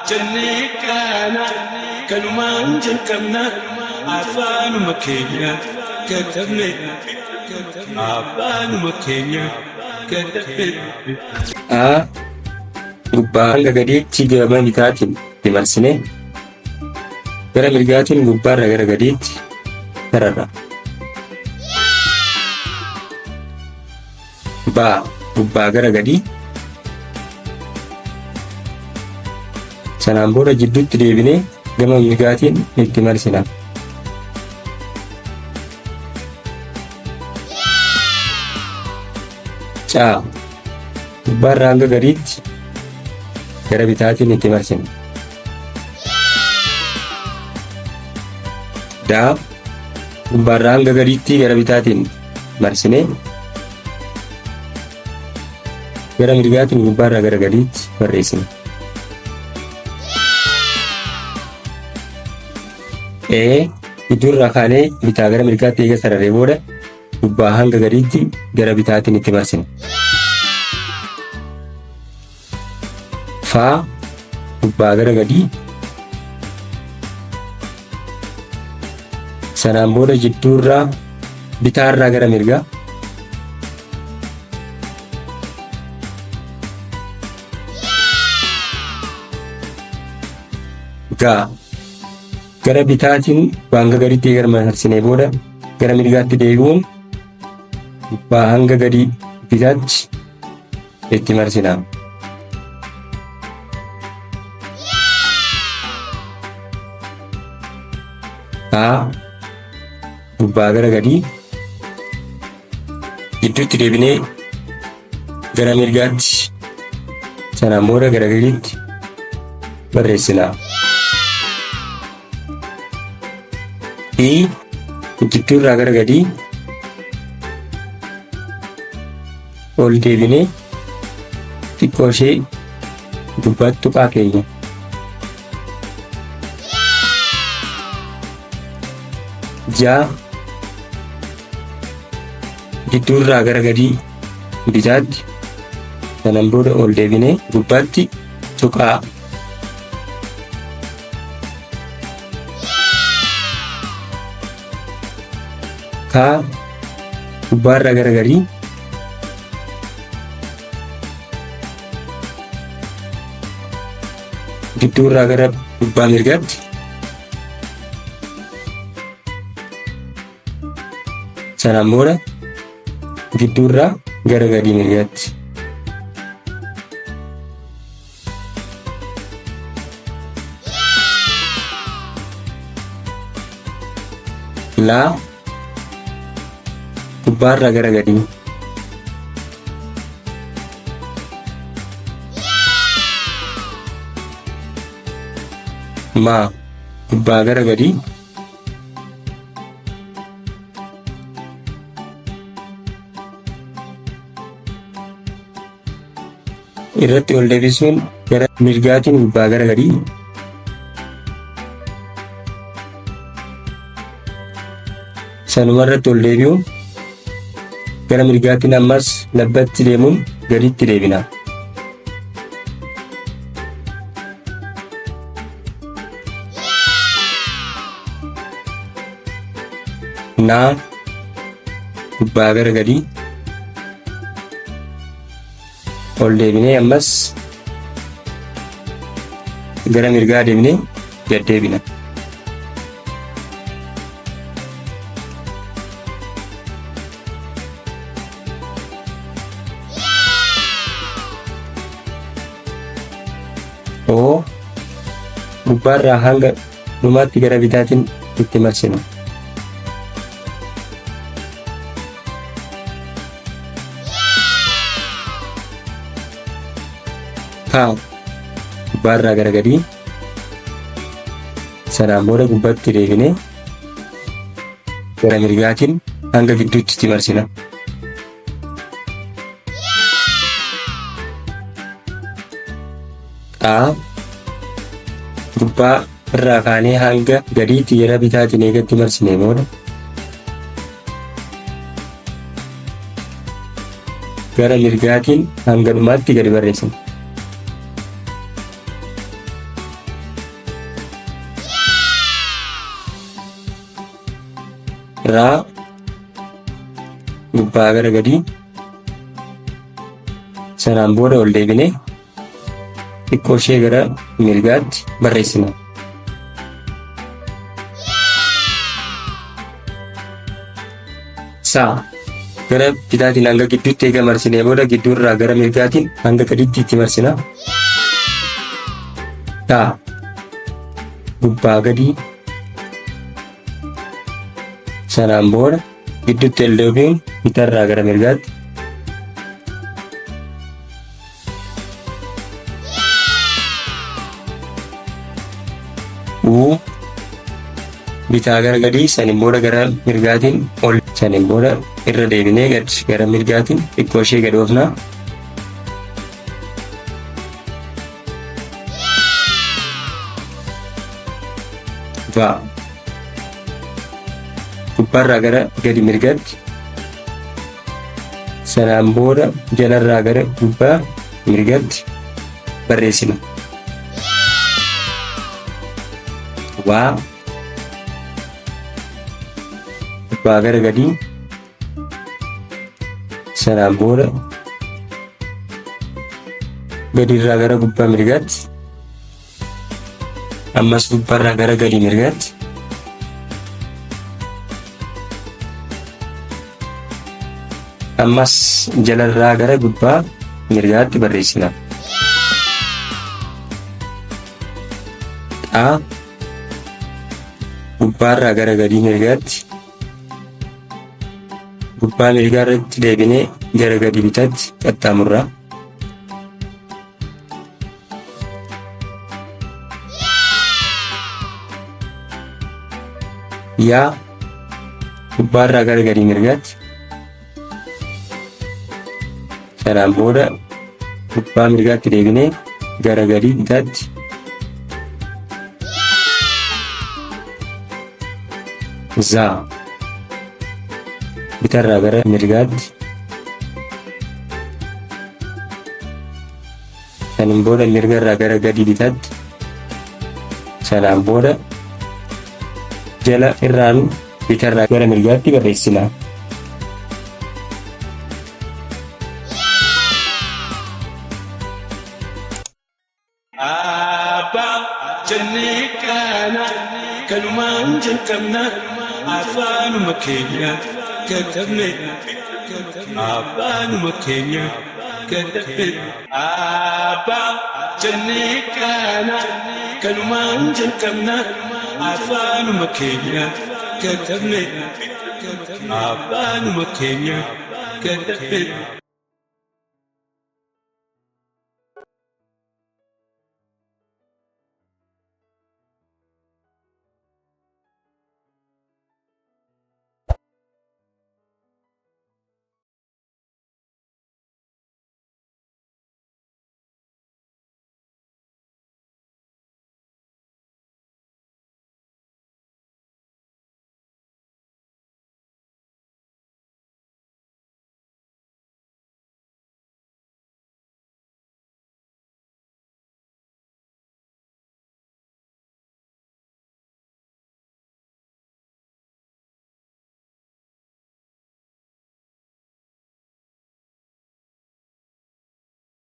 jennee kana kanumaan jalqabna afaanuma keenya katabne afaanuma keenya katabne. Gubbaa hanga gadiitti gama bitaatiin marsine gara mirgaatiin gubbaarra gara gadiitti sararra. Gubbaa gara gadii sanaan booda jidduutti deebinee gama mirgaatiin itti marsina. Gubbaarra hanga gadiitti gara bitaatiin itti marsina. Gubbaarra hanga gadiitti gara bitaatiin marsine gara mirgaatiin gubbaarraa gara gadiitti barreessina. Gidduurraa kaanee bitaa gara mirgaatti eega sararee booda gubbaa hanga gadiitti gara bitaatiin itti marsina. Gubbaa gara gadii sanaan booda jidduurraa bitaarraa gara mirgaa gara bitaatiin hanga gadiitti eega marsinee booda gara mirgaatti deebi'uun gubbaa hanga gadii bitaatti itti marsina. Gubbaa gara gadii gidduutti deebinee gara mirgaatti sanaan booda gara gadiitti barreessina. Jidduurraa gara gadii ol deebinee xiqqoo ishee gubbaatti tuqaa keenya. Jidduurraa gara gadii bitaatti sanaan booda ol deebinee gubbaatti tuqaa. Gubbaarraa gara gadii jidduurraa gara gubbaa mirgaatti sanaan booda jidduurraa gara gadii mirgaatti. Gubbaarraa gara gadii gubbaa gara gadii irratti ol deebisuun gara mirgaatiin gubbaa gara gadii sanuma irratti ol deebi'uun gara mirgaatiin ammas labbatti deemuun gadiitti deebina. Gubbaa gara gadii ol deebinee ammas gara mirgaa deebinee gad deebina. Gubbaarraa hanga dhumaatti gara bitaatiin itti marsina. Gubbaarraa gara gadii sanaan booda gubbaatti deebinee gara mirgaatiin hanga gidduutti itti marsina. Gubbaa irraa kaanee hanga gadiitti gara bitaatiin eegatti marsinee booda gara mirgaatiin hanga dhumaatti gadi barreessina. raa gubbaa gara gadii sanaan booda ol deebinee xiqqoo ishee gara mirgaatti barreessina. Saa gara bitaatiin hanga gidduutti eega marsinee booda gidduurraa gara mirgaatiin hanga gadiitti itti marsina. Taa gubbaa gadii sanaan booda gidduutti ol deebiin bitaarraa gara mirgaatti. Uu bitaa gara gadii saniin booda gara mirgaatiin ol saniin booda irra deebinee gad gara mirgaatiin xiqqoo ishee gad oofnaa. Va gubbaarraa gara gadi mirgaatti sanaan booda jalarraa gara gubbaa mirgaatti barreessina. Waa gubbaa gara gadii sanaan booda gadiirraa gara gubbaa mirgaatti ammas gubbaarraa gara gadii mirgaatti ammas jalarraa gara gubbaa mirgaatti barreessina. Xaa gubbaarraa gara gadii mirgaatti gubbaa mirgaarratti deebinee gara gadii bitaatti qaxxaamurraa. Yaa gubbaarraa gara gadii mirgaatti sanaan booda gubbaa mirgaatti deebinee gara gadii bitaatti. Zaa bitarraa gara mirgaatti saniin booda mirgarraa gara gadii bitaatti sanaan booda jala irraan bitarraa gara mirgaatti barreessina. Abbaa jennee kana kanumaan jalqabna afaanuma keenya katabne abbaanuma keenya katabne. Abbaa jennee kana kanumaan jalqabna afaanuma keenya katabne abbaanuma keenya katabne.